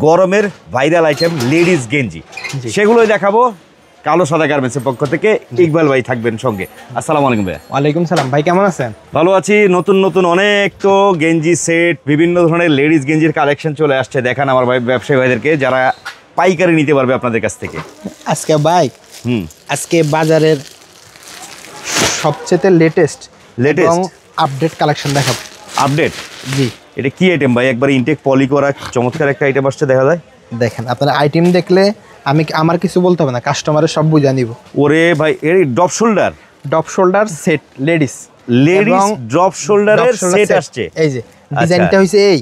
গরমের viral item ladies গেঞ্জি, সেগুলোই দেখাবো কালো সাদা গার্মেন্টসের পক্ষ থেকে। ইকবাল ভাই থাকবেন সঙ্গে। আসসালামু আলাইকুম ভাই। ওয়ালাইকুম সালাম ভাই, কেমন আছেন? ভালো আছি। নতুন নতুন অনেক তো গেঞ্জি সেট, বিভিন্ন ধরনের লেডিস গেঞ্জির কালেকশন চলে আসছে। দেখান আমার ভাই ব্যবসায়ী ভাইদেরকে যারা পাইকারি নিতে পারবে আপনাদের কাছ থেকে। আজকে ভাই আজকে বাজারের সবচেয়ে লেটেস্ট এবং আপডেট কালেকশন দেখাবো। আপডেট? জি। এটা কি আইটেম ভাই? একবার ইনটেক পলি করা চমৎকার একটা আইটেম আসছে, দেখা যায়। দেখেন, আপনারা আইটেম দেখলে আমার কিছু বলতে হবে না, কাস্টমারের সব বুঝা নিব। ওরে ভাই, এর drop shoulder set, ladies drop শোল্ডারের সেট আসছে। এই যে ডিজাইনটা হইছে এই।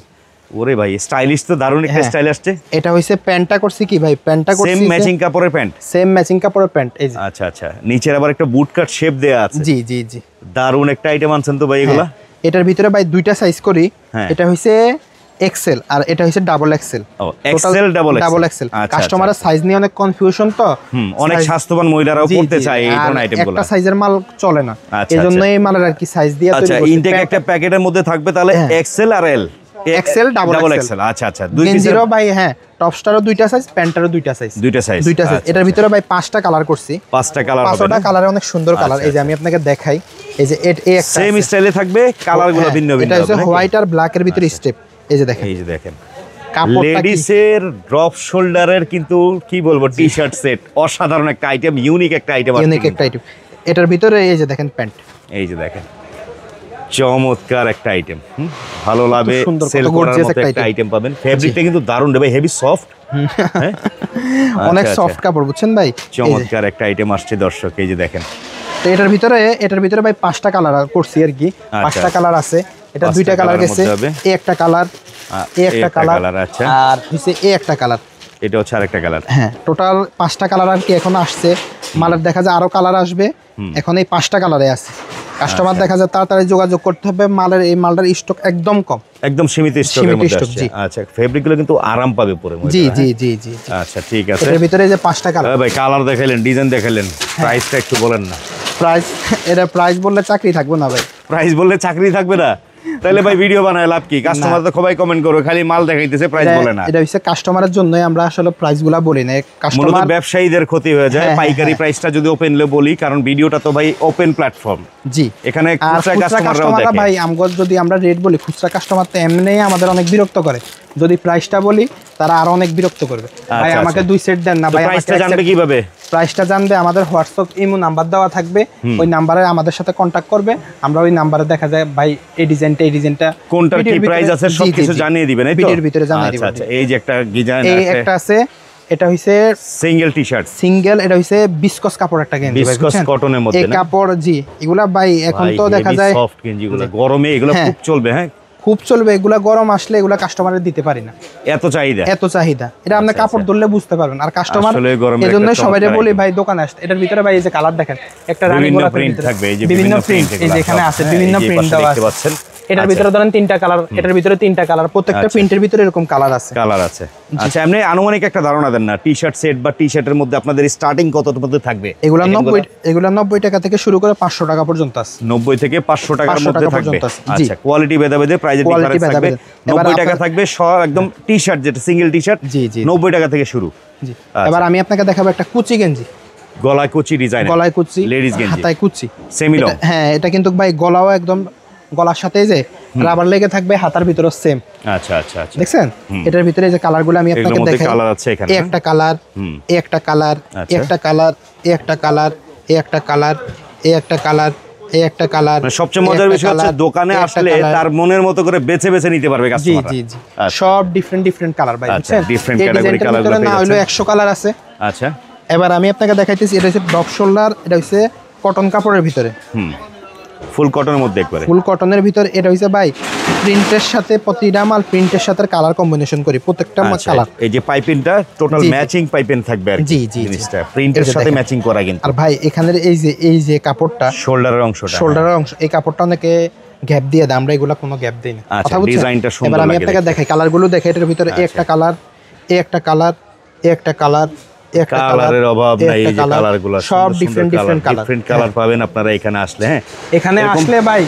ওরে ভাই, স্টাইলিশ তো, দারুণ একটা স্টাইল আসছে। এটা হইছে প্যান্টটা করছি কি ভাই, প্যান্টটা করছি সেম ম্যাচিং কাপড়ের প্যান্ট। সেম ম্যাচিং কাপড়ের প্যান্ট। এই যে আচ্ছা আচ্ছা, নিচের আবার একটা বুট কাট শেপ দেয়া আছে। জি জি জি, দারুণ একটা আইটেম আনছেন তো ভাই এগুলা। এটার ভিতরে ভাই দুইটা সাইজ করি। এটা হইছে এক্সেল আর এটা হইছে double XL. XL double XL. কাস্টমারের সাইজ নিয়ে অনেক কনফিউশন, তো অনেক স্বাস্থ্যবান মহিলারাও পড়তে চায় এই ধরনের আইটেমগুলো। একটা সাইজের মাল চলে না, এজন্য এই মালের আর কি সাইজ দিয়ে তৈরি করছি। ইনটেক একটা প্যাকেটের মধ্যে থাকবে তাহলে এক্সেল আর এল, এক্সেল ডাবল এক্সেল। আচ্ছা আচ্ছা, দুই গেঞ্জিরও ভাই টপ স্টারও দুইটা সাইজ, প্যান্টারও দুইটা সাইজ। এটার ভিতরে ভাই 5টা কালার করছি। 5টা কালার হবে। 5টা কালারে অনেক সুন্দর কালার। এই যে আমি আপনাকে দেখাই, এই যে এই একটা সেম স্টাইলে থাকবে, কালারগুলো ভিন্ন ভিন্ন। এটা হচ্ছে হোয়াইট আর ব্ল্যাক এর ভিতরে স্টেপ। এই যে দেখেন, এই যে দেখেন লেডিসের ড্রপ শোল্ডারের কিন্তু কি বলবো, টি শার্ট সেট। অসাধারণ একটা আইটেম, ইউনিক একটা আইটেম। এটার ভিতরে এই যে দেখেন প্যান্ট, এই যে দেখেন চমৎকার একটা আইটেম। ভালো লাগে, সেল করার মতো একটা আইটেম পাবেন। ফেব্রিকটা কিন্তু দারুণ রে ভাই, হেভি সফট। হ্যাঁ, অনেক সফট কাপড়, বুঝছেন ভাই। চমৎকার একটা আইটেম আসছে দর্শক, এই যে দেখেন। তো এটার ভিতরে ভাই 5টা কালার করছি আর কি। 5টা কালার আছে। এটা দুইটা কালার গেছে, এই একটা কালার, এই একটা কালার, আচ্ছা, আর হইছে এই একটা কালার, এটা হচ্ছে আরেকটা কালার। হ্যাঁ, টোটাল 5টা কালার আর কি এখন আসছে। মালের দেখা যায় আরো কালার আসবে, এখন এই 5টা কালারে আছে। কাস্টমার দেখা যায় তাড়াতাড়ি যোগাযোগ করতে হবে। এই মালটার স্টক একদম কম, একদম সীমিত স্টকের মধ্যে আছে। আচ্ছা, ফেব্রিকগুলো কিন্তু আরাম পাবে পরে। জি জি জি জি, আচ্ছা ঠিক আছে। এর ভিতরে যে 5টা কালার। ভাই কালার দেখাইলেন, ডিজাইন দেখাইলেন, প্রাইসটা একটু বলেন না। প্রাইস বললে চাকরি থাকবে না ভাই। প্রাইস বললে চাকরি থাকবে না? তাহলে ভাই ভিডিও বানায় লাভ কি? কাস্টমার তো সবাই কমেন্ট করবে, খালি মাল দেখাইতেছে, প্রাইস বলে না। এটা হচ্ছে কাস্টমারের জন্যই আমরা আসলে প্রাইসগুলো বলি না। কাস্টমার ব্যবসায়ীদের ক্ষতি হয়ে যায় পাইকারি প্রাইসটা যদি ওপেনলি বলি, কারণ ভিডিওটা তো ভাই ওপেন প্ল্যাটফর্ম। জি, এখানে খুচরা কাস্টমাররাও দেখে। ভাই যদি আমরা রেট বলি, খুচরা কাস্টমার তো এমনিই আমাদের অনেক বিরক্ত করে। যদি প্রাইসটা বলি তারা আরো অনেক বিরক্ত করবে। ভাই আমাকে 2 সেট দেন না ভাই। প্রাইসটা জানবে কিভাবে? প্রাইসটা জানবে আমাদের হোয়াটসঅ্যাপ ইমো নাম্বার দেওয়া থাকবে। ওই নাম্বারে আমাদের সাথে কন্টাক্ট করবে। আমরা ওই নাম্বারে দেখা যায় ভাই এই ডিজাইনটা কোনটা কি প্রাইস আছে সবকিছু জানিয়ে দিবেন। এই তো ভিডিওর ভিতরে জানিয়ে দিবেন। আচ্ছা, এই যে একটা ডিজাইন আছে, এই একটা আছে। এটা হইছে সিঙ্গেল টি-শার্ট, এটা হইছে বিসকস কাপড় একটা গেঞ্জি, বিসকস কটনের মধ্যে। এই কাপড় জি, এগুলা ভাই এখন তো দেখা যায় সফট গেঞ্জিগুলো গরমে এগুলো খুব চলবে। হ্যাঁ, খুব চলবে। এগুলা গরম আসলে এগুলা কাস্টমারের দিতে পারি না, এত চাহিদা। এটা আপনি কাপড় ধরলে বুঝতে পারবেন। আর কাস্টমার এজন্য সবাইকে বলি ভাই দোকানে আসতে। এটার ভিতরে ভাই এই যে কালার দেখেন, একটা রানী গোলাপ প্রিন্ট থাকবে, এই যে বিভিন্ন প্রিন্ট এই যে এখানে আছে, বিভিন্ন প্রিন্ট দেওয়া আছে। এটার ভিতরে ধরেন 3টা কালার, এটার ভিতরে 3টা কালার, প্রত্যেকটা প্রিন্টের ভিতরে এরকম কালার আছে। আচ্ছা, এমনি আনুমানিক একটা ধারণা দেন না, টি-শার্ট সেট বা টি-শার্টের মধ্যে আপনাদের স্টার্টিং কত মধ্যে থাকবে? এগুলা 90 টাকা থেকে শুরু করে 500 টাকা পর্যন্ত আছে। 90 থেকে 500 টাকার মধ্যে থাকবে। আচ্ছা, কোয়ালিটি ভেদে প্রাইসের ডিফারেন্স থাকবে। 90 টাকা থাকবে সব একদম টি-শার্ট, যেটা সিঙ্গেল টি-শার্ট 90 টাকা থেকে শুরু। জি, এবার আমি আপনাকে দেখাবো একটা কুচি গেঞ্জি। গলায় কুচি ডিজাইন, গলায় কুচি, লেডিস গেঞ্জি, হাতায় কুচি, সেমি লং। হ্যাঁ, এটা কিন্তু ভাই গলাও একদম গলার সাথে যে রাবার লেগে থাকবে, হাতার ভিতরে সেম। আচ্ছা আচ্ছা আচ্ছা, দেখছেন এটার ভিতরে যে কালারগুলো আমি আপনাকে দেখাই। কালার আছে এখানে, এই একটা কালার, এই একটা কালার, এই একটা কালার, এই একটা কালার, এই একটা কালার, এই একটা কালার, এই একটা কালার। সবচেয়ে মজার বিষয় হচ্ছে দোকানে আসলে তার মনের মতো করে বেছে বেছে নিতে পারবে কাস্টমার। জি জি, সব ডিফারেন্ট কালার ভাই, বুঝছেন? ডিফারেন্ট ক্যাটাগরি কালারগুলো না হলো 100 কালার আছে। আচ্ছা, এবার আমি আপনাকে দেখাইতেছি। এটা হচ্ছে ড্রপ শোল্ডার, এটা হচ্ছে কটন কাপড়ের ভিতরে, ফুল কটনের মধ্যে, একবারে ফুল কটনের ভিতরে। এটা হচ্ছে ভাই প্রিন্টের সাথে, প্রতিটা মাল প্রিন্টের সাথে কালার কম্বিনেশন করি, প্রত্যেকটা কালার। এই যে পাইপিংটা টোটাল ম্যাচিং পাইপিং থাকবে আর কি। জি জি, জিনিসটা প্রিন্টের সাথে ম্যাচিং করা কিন্তু। আর ভাই এখানের এই যে কাপড়টা, শোল্ডারের অংশ, এই কাপড়টা অনেকে গ্যাপ দিয়ে দেয়, আমরা এগুলা কোনো গ্যাপ দেই না। কথা বলছেন? ডিজাইনটা সুন্দর লাগে। এবার আমি আপনাকে দেখাই কালারগুলো দেখাই। এটার ভিতরে এই একটা কালার, এই একটা কালার, এই একটা কালার, কালারের অভাব নাই। এই যে কালারগুলো সব ডিফারেন্ট কালার পাবেন আপনারা এখানে আসলে। হ্যাঁ, এখানে আসলে ভাই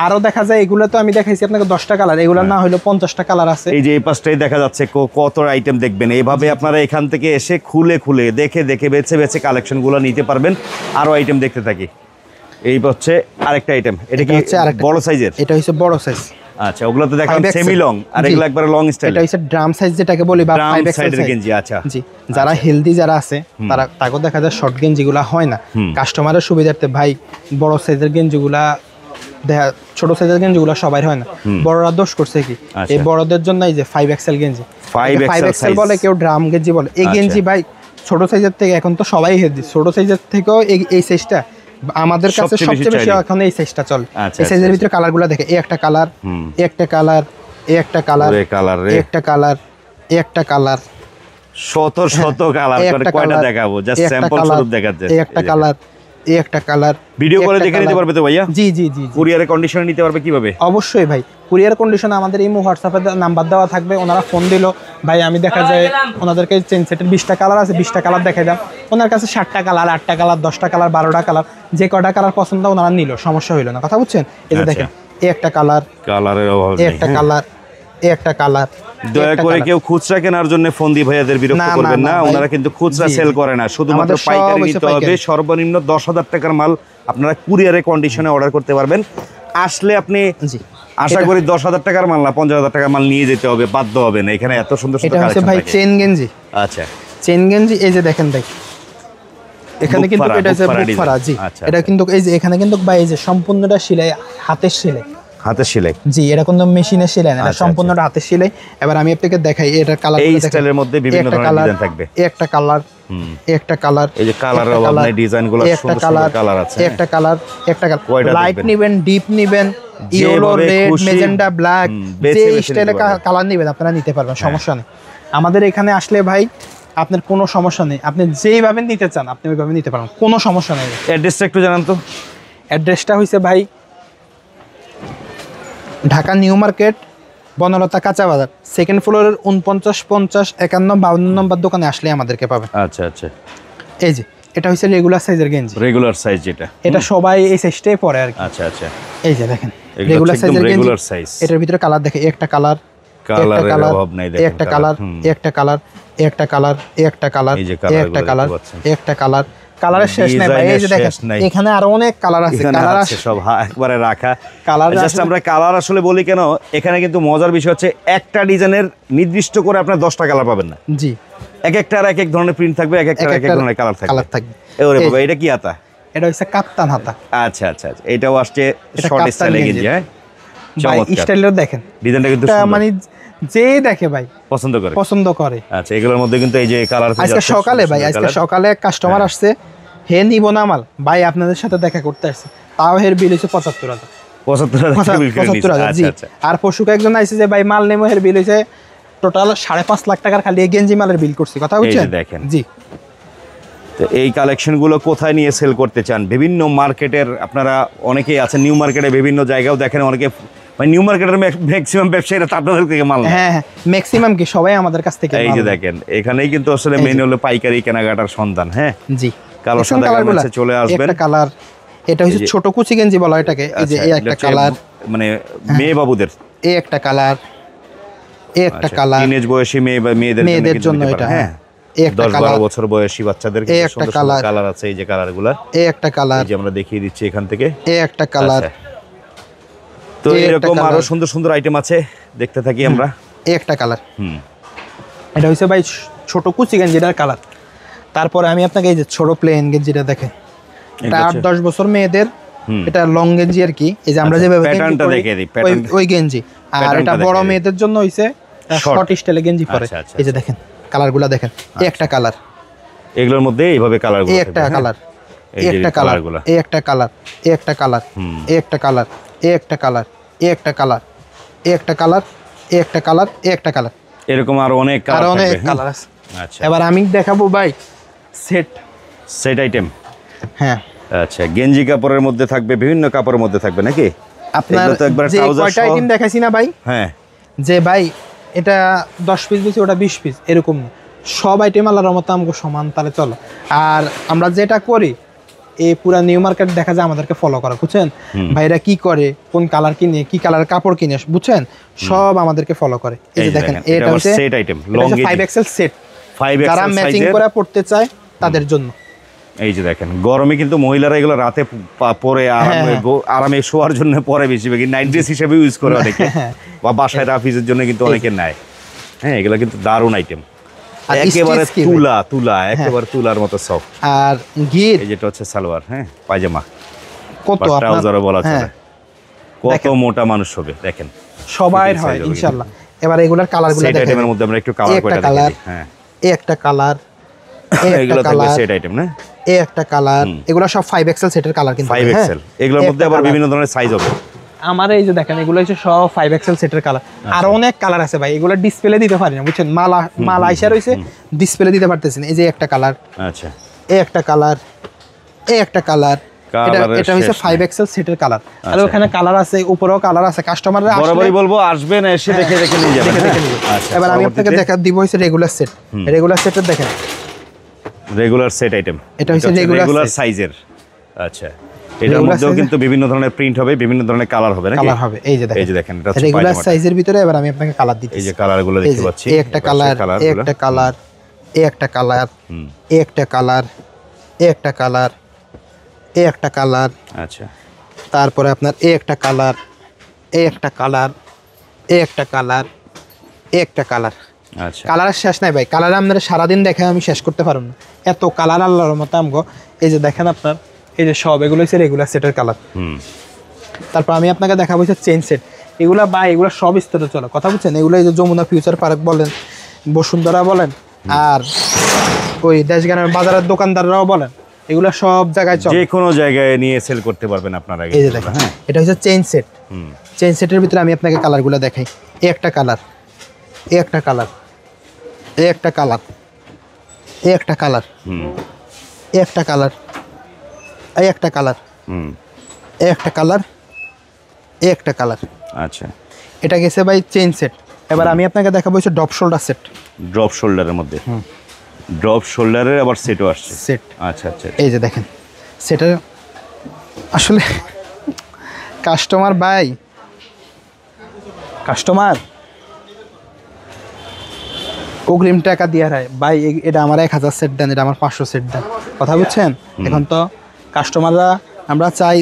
আরো দেখা যায় এগুলো তো আমি দেখাইছি আপনাকে 10টা কালার, এগুলো না হলো 50টা কালার আছে। এই যে এই পাশটাই দেখা যাচ্ছে কত আইটেম দেখবেন, এইভাবে আপনারা এখান থেকে এসে খুলে খুলে দেখে দেখে বেছে বেছে কালেকশনগুলো নিতে পারবেন। আরো আইটেম দেখতে থাকি। এই হচ্ছে আরেকটা আইটেম, এটা কি বড় সাইজের? এটা হচ্ছে বড় সাইজ। আচ্ছা, ওগুলো তো দেখলাম সেমি লং, আর এগুলো একবারে লং স্টাইল। এটা হচ্ছে ড্রাম সাইজ যেটাকে বলি, বা 5 সাইজের গেঞ্জি। আচ্ছা জি, যারা হেলদি যারা আছে তারা তাকে দেখা যায় শর্ট গেঞ্জিগুলো হয় না, কাস্টমারের সুবিধার্থে ভাই বড় সাইজের গেঞ্জিগুলা দেখা, ছোট সাইজের গেঞ্জিগুলো সবাই হয় না, বড়রা দোষ করছে কি এই বড়দের জন্য এই যে 5XL গেঞ্জি, 5XL বলে, কেউ ড্রাম গেঞ্জি বলে। এই গেঞ্জি ভাই ছোট সাইজের থেকে এখন তো সবাই হেলদি, ছোট সাইজের থেকেও এই সাইজটা আমাদের কাছে সবচেয়ে বেশি এখন এই সাইজটা চলে। এই সাইজের ভিতরে কালারগুলো দেখে, এই একটা কালার, এই একটা কালার, এই একটা কালার, এই একটা কালার, এই একটা কালার, শত শত কালার করে কয়টা দেখাবো, জাস্ট স্যাম্পল স্বরূপ দেখাচ্ছে। এই একটা কালার, এই একটা কালার, ভিডিও করে দেখে নিতে পারবে তো ভাইয়া? জি জি জি। কুরিয়ারে কন্ডিশনে নিতে পারবে কিভাবে? অবশ্যই ভাই, কুরিয়ার কন্ডিশনে আমাদের এই হোয়াটসঅ্যাপে নাম্বার দেওয়া থাকবে, ওনারা ফোন দিল ভাই, আমি দেখা যায় ওনাদেরকে চেন সেটের 20টা কালার আছে, 20টা কালার দেখাই দাম, ওনার কাছে 7টা কালার, 8টা কালার, 10টা কালার, 12টা কালার, যে কয়টা কালার পছন্দ ওনারা নিল, সমস্যা হইল না। কথা বুঝছেন? এই যে দেখেন, এই একটা কালার, কালারের অভাব নেই, এই একটা কালার, এই একটা কালার। দয়া করে কেউ খুচরা কেনার জন্য ফোন দিয়ে ভাইয়াদের বিরক্ত করবেন না, ওনারা কিন্তু খুচরা সেল করে না, শুধুমাত্র পাইকারি নিতে হবে। সর্বনিম্ন 10,000 টাকার মাল আপনারা কুরিয়ারে কন্ডিশনে অর্ডার করতে পারবেন। আসলে আপনি আশা করি 10,000 টাকার মাল না 50,000 টাকার মাল নিয়ে যেতে হবে, বাধ্য হবে না। এখানে এত সুন্দর সুন্দর কালেকশন ভাই চেন গেঞ্জি। আচ্ছা, চেন গেঞ্জি, এই যে দেখেন ভাই, এখানে কিন্তু এটা হচ্ছে বুকফারা। জি, এটা কিন্তু এই যে এখানে কিন্তু ভাই এই যে সম্পূর্ণটা সেলাই, হাতের সেলাই, হাতের সেলাই। জি, এটা কোনো মেশিনের সেলাই না, এটা সম্পূর্ণটা হাতের সেলাই। এবার আমি আপনাকে দেখাই এটার কালার, এই স্টাইলের মধ্যে বিভিন্ন ধরনের ডিজাইন থাকবে। একটা কালার, একটা কালার, এই যে কালারের অভাব নাই, ডিজাইনগুলো সুন্দর সুন্দর কালার আছে। একটা কালার, একটা কালার, লাইট নেবেন, ডিপ নেবেন, ইয়েলো, রেড, মেজেন্টা, ব্ল্যাক, যে স্টাইলে কালার নেবেন আপনারা নিতে পারবেন, সমস্যা নেই। আমাদের এখানে আসলে ভাই আপনার কোনো সমস্যা নেই, আপনি যেইভাবে নিতে চান আপনি ওইভাবে নিতে পারবেন, কোনো সমস্যা নেই। অ্যাড্রেসটা একটু জানান তো। অ্যাড্রেসটা হইছে ভাই ঢাকা নিউ মার্কেট, বনলতা কাঁচা বাজার, সেকেন্ড ফ্লোরের 49, 50, 51, 52 নম্বর দোকানে আসলে আমাদেরকে পাবেন। আচ্ছা আচ্ছা, এই যে এটা হচ্ছে রেগুলার সাইজের গেঞ্জি, রেগুলার সাইজ যেটা, এটা সবাই এই সাইজটাই পরে আর কি। আচ্ছা আচ্ছা, এই যে দেখেন রেগুলার সাইজের গেঞ্জি, এটার ভিতরে কালার দেখে, একটা কালার, কালারের অভাব নাই, দেখেন একটা কালার, একটা কালার, একটা কালার, একটা কালার, একটা কালার, একটা কালার, কালারের শেষ নাই ভাই। এই যে দেখেন এখানে আরো অনেক কালার আছে, কালার আছে সব একবারে রাখা কালার। জাস্ট আমরা কালার আসলে বলি কেন, এখানে কিন্তু মজার বিষয় হচ্ছে একটা ডিজাইনের নির্দিষ্ট করে আপনার 10টা কালার পাবেন না। জি, এক একটার এক এক ধরনের প্রিন্ট থাকবে, এক একটার এক এক ধরনের কালার থাকবে। ওরে বাবা, এটা কি হাতা? এটা হচ্ছে কাপ্তান হাতা। আচ্ছা আচ্ছা, এটাও আসছে শর্ট স্টাইলে গেঞ্জি। হ্যাঁ, চমৎকার স্টাইলও দেখেন, ডিজাইনটা কিন্তু মানে যে দেখে ভাই পছন্দ করে। আচ্ছা, এগুলোর মধ্যে কিন্তু এই যে কালার, আজকে সকালে ভাই, আজকে সকালে কাস্টমার আসছে, হে নিব না মাল ভাই, আপনাদের সাথে দেখা করতে আসছে, তাও হের বিল হচ্ছে 75,000। 75,000 জি। আর পশুকে একজন আইছে যে ভাই মাল নেবো, হের বিল হচ্ছে টোটাল 5.5 লাখ টাকার খালি এই গেঞ্জি মালের বিল করছি। কথা বুঝছেন? দেখেন জি। তো এই কালেকশনগুলো কোথায় নিয়ে সেল করতে চান? বিভিন্ন মার্কেটের আপনারা অনেকেই আছেন, নিউ মার্কেটে বিভিন্ন জায়গাও দেখেন, অনেকে মানে নিউ মার্কেটের ম্যাক্সিমাম ব্যবসায়ীরা আপনাদের থেকে মাল নেয়। হ্যাঁ, ম্যাক্সিমাম কি সবাই আমাদের কাছ থেকে। এই যে দেখেন এখানেই কিন্তু আসলে মেন হলো পাইকারি কেনাকাটার সন্ধান। হ্যাঁ জি, কালো সাদা কালারে চলে আসবেন। একটা কালার, এটা হচ্ছে ছোট কুচি গেঞ্জি বলা এটাকে। এই যে এই একটা কালার, মানে মেয়ে বাবুদের এই একটা কালার, এই একটা কালার, টিনেজ বয়সী মেয়েদের জন্য এটা। হ্যাঁ, 10-12 বছর বয়সী বাচ্চাদের সুন্দর সুন্দর কালার আছে। এই যে কালারগুলো, এই একটা কালার, এই যে আমরা দেখিয়ে দিচ্ছি এখান থেকে, এই একটা কালার। তো এরকম আরো সুন্দর সুন্দর আইটেম আছে, দেখতে থাকি আমরা। এই একটা কালার, এটা হচ্ছে ভাই ছোট কুচি গেঞ্জিটার কালার। তারপরে আমি আপনাকে এই যে ছোট প্লেন গেঞ্জিটা দেখেন, এটা 8-10 বছর মেয়েদের, এটা লং গেঞ্জি আর কি। এই যে আমরা যেভাবে প্যাটার্নটা দেখিয়ে দিই, ওই গেঞ্জি। আর এটা বড় মেয়েদের জন্য হইছে শর্ট স্টাইলে গেঞ্জি পরে। এই যে দেখেন কালারগুলো দেখেন, এই একটা কালার, এগুলোর মধ্যে এইভাবে কালারগুলো, এই একটা কালার, এই একটা কালার, এই একটা কালার, এই একটা কালার, এই একটা কালার, এই একটা কালার, এই একটা কালার, এই একটা কালার, এই একটা কালার, এই একটা কালার, এরকম আরো অনেক কালার আছে। আচ্ছা, এবার আমি দেখাবো ভাই সেট আইটেম। হ্যাঁ, আচ্ছা, গেঞ্জি কাপড়ের মধ্যে থাকবে, বিভিন্ন কাপড়ের মধ্যে থাকবে নাকি? আপনার তো একবার ট্রাউজার সহ আইটেম দেখাইছি না ভাই? হ্যাঁ, যে ভাই এটা 10 পিস দিছি, ওটা 20 পিস, এরকম না। সব আইটেম আল্লাহর রহমতে আমাকে সমান তালে চলো। আর আমরা যেটা করি এই পুরা নিউ মার্কেট দেখা যায় আমাদেরকে ফলো করে, বুঝছেন ভাইরা কি করে, কোন কালার কিনে, কি কালার কাপড় কিনে, বুঝছেন, সব আমাদেরকে ফলো করে। এই যে দেখেন এটা হচ্ছে set item, long 5XL set, 5XL যারা ম্যাচিং করে পড়তে চায় তাদের জন্য। এই যে দেখেন গরমে কিন্তু মহিলারা এগুলো রাতে পরে আরামে শোয়ার জন্য পরে বেশিরভাগ নাইট ড্রেস হিসেবে ইউজ করে অনেকে, বা বাসায় রাফিজের জন্য কিন্তু অনেকে নেয়। হ্যাঁ, এগুলো কিন্তু দারুণ আইটেম, একেবারে তুলা একেবারে তুলার মতো সফট। আর গির এই যেটা হচ্ছে সালোয়ার, হ্যাঁ পায়জামা, কত ট্রাউজারও বলা চলে, কত মোটা মানুষ হবে দেখেন, সবাই হয় ইনশাআল্লাহ। এবার এগুলার কালারগুলো দেখেন, আইটেমের মধ্যে আমরা একটু কালার করে দেখাই। হ্যাঁ, এই একটা কালার, এগুলো থাকবে সেট আইটেম না, এই একটা কালার, এগুলো সব 5XL সেটের কালার কিন্তু 5XL। এগুলোর মধ্যে আবার বিভিন্ন ধরনের সাইজ হবে। আমার এই যে দেখেন এগুলো হচ্ছে সব 5XL সেটের কালার। আর অনেক কালার আছে ভাই, এগুলো ডিসপ্লে দিতে পারি না, বুঝছেন, মাল আইসা রইছে, ডিসপ্লে দিতে পারতেছি না। এই যে একটা কালার, আচ্ছা, এই একটা কালার, এই একটা কালার, এটা হচ্ছে 5XL সেটের কালার। আর ওখানে কালার আছে, উপরেও কালার আছে, কাস্টমাররা আসলে বরাবরই বলবো আসবেন, এসে দেখে দেখে নিয়ে যাবেন। আচ্ছা, এবার আমি আপনাকে দেখা দিব হচ্ছে রেগুলার সেট। রেগুলার সেটের দেখেন, রেগুলার সেট আইটেম, এটা হচ্ছে রেগুলার সাইজের। আচ্ছা, এটার মধ্যেও কিন্তু বিভিন্ন ধরনের প্রিন্ট হবে, বিভিন্ন ধরনের কালার হবে নাকি? কালার হবে, এই যে দেখেন, এই যে দেখেন এটা হচ্ছে রেগুলার সাইজের ভিতরে। এবার আমি আপনাকে কালার দিচ্ছি, এই যে কালারগুলো দেখতে পাচ্ছি, এই একটা কালার, এই একটা কালার, এই একটা কালার, এই একটা কালার, এই একটা কালার, এই একটা কালার। আচ্ছা, তারপরে আপনার এই একটা কালার, এই একটা কালার, এই একটা কালার, এই একটা কালার। আচ্ছা, কালারের শেষ নাই ভাই, কালার আপনারা সারাদিন দেখে আমি শেষ করতে পারবো না, এত কালার আল্লাহর মতো আমগো। এই যে দেখেন আপনার, এই যে সব এগুলো হচ্ছে রেগুলার সেটের কালার। তারপর আমি আপনাকে দেখাবো হচ্ছে চেইন সেট। এগুলা বা এগুলো সব স্তরে চলে, কথা বুঝছেন। এগুলো এই যে যমুনা ফিউচার পার্ক বলেন, বসুন্ধরা বলেন, আর ওই দেশগানের বাজারের দোকানদাররাও বলেন, এগুলো সব জায়গায় চলে, যে কোনো জায়গায় নিয়ে সেল করতে পারবেন আপনারা। এই যে দেখেন, এটা হচ্ছে চেইন সেট। চেইন সেটের ভিতরে আমি আপনাকে কালারগুলো দেখাই। এই একটা কালার, এই একটা কালার, এই একটা কালার, এই একটা কালার, এই একটা কালার, এই একটা কালার, এই একটা কালার, এই একটা কালার। আচ্ছা, এটা গেছে ভাই চেইন সেট। এবার আমি আপনাকে দেখাবো হচ্ছে ড্রপ শোল্ডার সেট। ড্রপ শোল্ডারের মধ্যে, ড্রপ শোল্ডারের আবার সেটও আসছে সেট। আচ্ছা আচ্ছা, এই যে দেখেন সেটা আসলে কাস্টমার ভাই, কাস্টমার অগ্রিম টাকা দিয়ে রায় ভাই, এটা আমার 1000 সেট দেন, এটা আমার 500 সেট দেন, কথা বুঝছেন। এখন তো কাস্টমাররা, আমরা চাই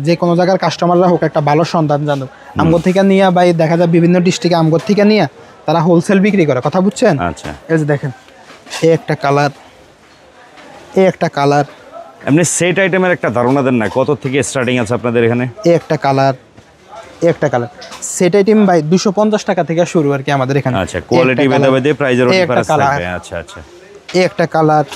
যে কোনো জায়গার কাস্টমাররা হোক একটা ভালো সন্ধান জানুক। আমগর থেকে নিয়ে ভাই দেখা যায় বিভিন্ন ডিস্ট্রিক্টে আমগর থেকে নিয়ে তারা হোলসেল বিক্রি করে, কথা বুঝছেন। আচ্ছা, এই যে দেখেন এই একটা কালার, এই একটা কালার। এমনি সেট আইটেমের একটা ধারণা দেন না, কত থেকে স্টার্টিং আছে আপনাদের এখানে? এই একটা কালার, এই একটা কালার। সেট আইটেম ভাই 250 টাকা থেকে শুরু আর কি আমাদের এখানে। আচ্ছা, কোয়ালিটি ভেদে ভেদে প্রাইজেরও ডিফারেন্স থাকবে। আচ্ছা আচ্ছা, এই একটা কালার,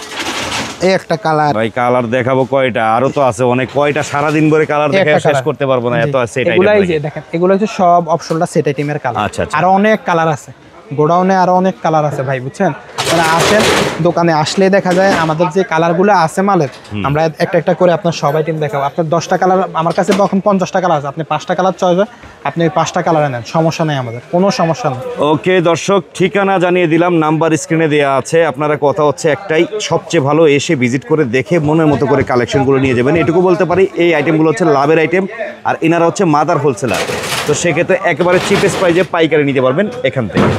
এই একটা কালার। ভাই কালার দেখাবো কয়টা, আরো তো আছে অনেক, কয়টা সারাদিন ধরে কালার দেখে শেষ করতে পারবো না, এত সেট আইটেম। এগুলাই যে দেখেন, এগুলো হচ্ছে সব অপশনটা সেট আইটেমের কালার। আচ্ছা আচ্ছা, আরো অনেক কালার আছে, গোডাউনে আরো অনেক কালার আছে ভাই, বুঝছেন। মানে আসেন দোকানে আসলে দেখা যায় আমাদের যে কালারগুলো আছে মালের, আমরা একটা একটা করে আপনার সব আইটেম দেখাবো। আপনার 10টা কালার আমার কাছে এখন 50টা কালার আছে, আপনি 5টা কালার চয়েস হয়, আপনি 5টা কালার নেন, সমস্যা নেই, আমাদের কোনো সমস্যা নেই। ওকে দর্শক, ঠিকানা জানিয়ে দিলাম, নাম্বার স্ক্রিনে দেওয়া আছে। আপনারা কথা হচ্ছে একটাই, সবচেয়ে ভালো এসে ভিজিট করে দেখে মনের মতো করে কালেকশনগুলো নিয়ে যাবেন। এটুকু বলতে পারি, এই আইটেমগুলো হচ্ছে লাভের আইটেম, আর এনারা হচ্ছে মাদার হোলসেলার, তো সেক্ষেত্রে একেবারে চিপেস্ট প্রাইজে পাইকারি নিতে পারবেন এখান থেকে।